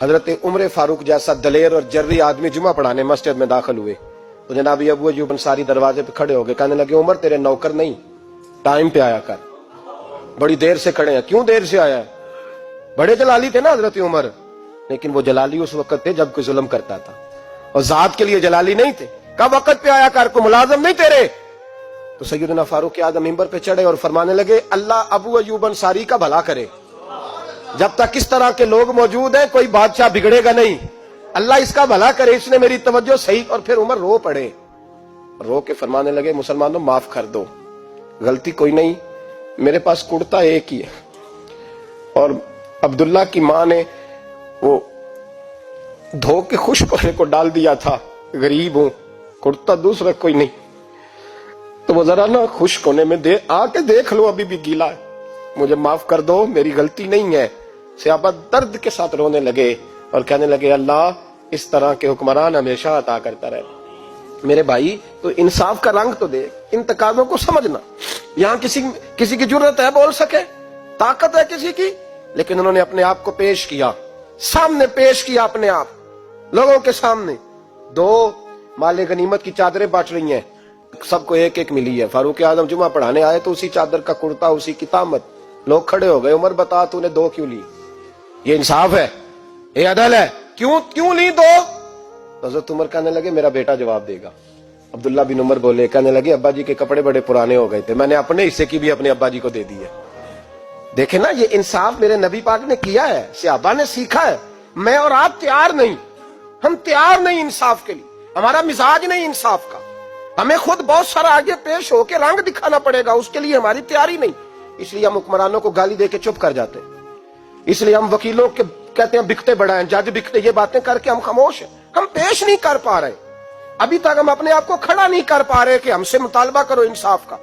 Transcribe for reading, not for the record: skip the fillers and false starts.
حضرت عمر فاروق جیسا دلیر اور جرری آدمی جمعہ پڑھانے مسجد میں داخل ہوئے تو جناب ابو ایوب انصاری دروازے پہ کھڑے ہو گئے، کہنے لگے عمر تیرے نوکر نہیں، ٹائم پہ آیا کر، بڑی دیر سے کھڑے ہیں، کیوں دیر سے آیا ہے؟ بڑے جلالی تھے نا حضرت عمر، لیکن وہ جلالی اس وقت تھے جب کوئی ظلم کرتا تھا، اور ذات کے لیے جلالی نہیں تھے۔ کب وقت پہ آیا کر، کو ملازم نہیں تیرے؟ تو سیدنا فاروق اعظم منبر پہ چڑھے اور فرمانے لگے اللہ ابو ایوب انصاری کا بھلا کرے، جب تک اس طرح کے لوگ موجود ہیں کوئی بادشاہ بگڑے گا نہیں، اللہ اس کا بھلا کرے، اس نے میری توجہ صحیح۔ اور پھر عمر رو پڑے، رو کے فرمانے لگے مسلمانوں معاف کر دو، غلطی کوئی نہیں، میرے پاس کرتا ایک ہی ہے، اور عبداللہ کی ماں نے وہ دھو کے خشک ہونے کو ڈال دیا تھا، غریب ہوں، کرتا دوسرا کوئی نہیں، تو وہ ذرا نا خشک ہونے میں آ کے دیکھ لو، ابھی بھی گیلا ہے، مجھے معاف کر دو، میری غلطی نہیں ہے۔ صحابہ درد کے ساتھ رونے لگے اور کہنے لگے اللہ اس طرح کے حکمران ہمیشہ عطا کرتا رہے۔ میرے بھائی تو انصاف کا رنگ تو دیکھ، ان تقاضوں کو سمجھنا۔ یہاں کسی کی جرت ہے بول سکے، طاقت ہے کسی کی، لیکن انہوں نے اپنے آپ کو پیش کیا، سامنے پیش کیا اپنے آپ لوگوں کے سامنے۔ دو مال غنیمت کی چادریں بانٹ رہی ہیں، سب کو ایک ایک ملی ہے۔ فاروق اعظم جمعہ پڑھانے آئے تو اسی چادر کا کرتا، اسی کی تامت، لوگ کھڑے ہو گئے، عمر بتا تو نے دو کیوں لی؟ یہ انصاف ہے، یہ عدل ہے، کیوں لی دو؟ حضرت عمر کہنے لگے میرا بیٹا جواب دے گا۔ عبداللہ بن عمر بولے، کہنے لگے ابا جی کے کپڑے بڑے پرانے ہو گئے تھے، میں نے اپنے حصے کی بھی اپنے ابا جی کو دے دی ہے۔ دیکھیں نا یہ انصاف میرے نبی پاک نے کیا ہے، صحابہ نے سیکھا ہے۔ میں اور آپ تیار نہیں، ہم تیار نہیں انصاف کے لیے، ہمارا مزاج نہیں انصاف کا، ہمیں خود بہت سارا آگے پیش ہو کے رنگ دکھانا پڑے گا، اس کے لیے ہماری تیاری نہیں۔ اس لیے ہم حکمرانوں کو گالی دے کے چپ کر جاتے ہیں، اس لیے ہم وکیلوں کے کہتے ہیں بکتے بڑا ہیں، جج بکتے، یہ باتیں کر کے ہم خاموش ہیں، ہم پیش نہیں کر پا رہے، ابھی تک ہم اپنے آپ کو کھڑا نہیں کر پا رہے کہ ہم سے مطالبہ کرو انصاف کا۔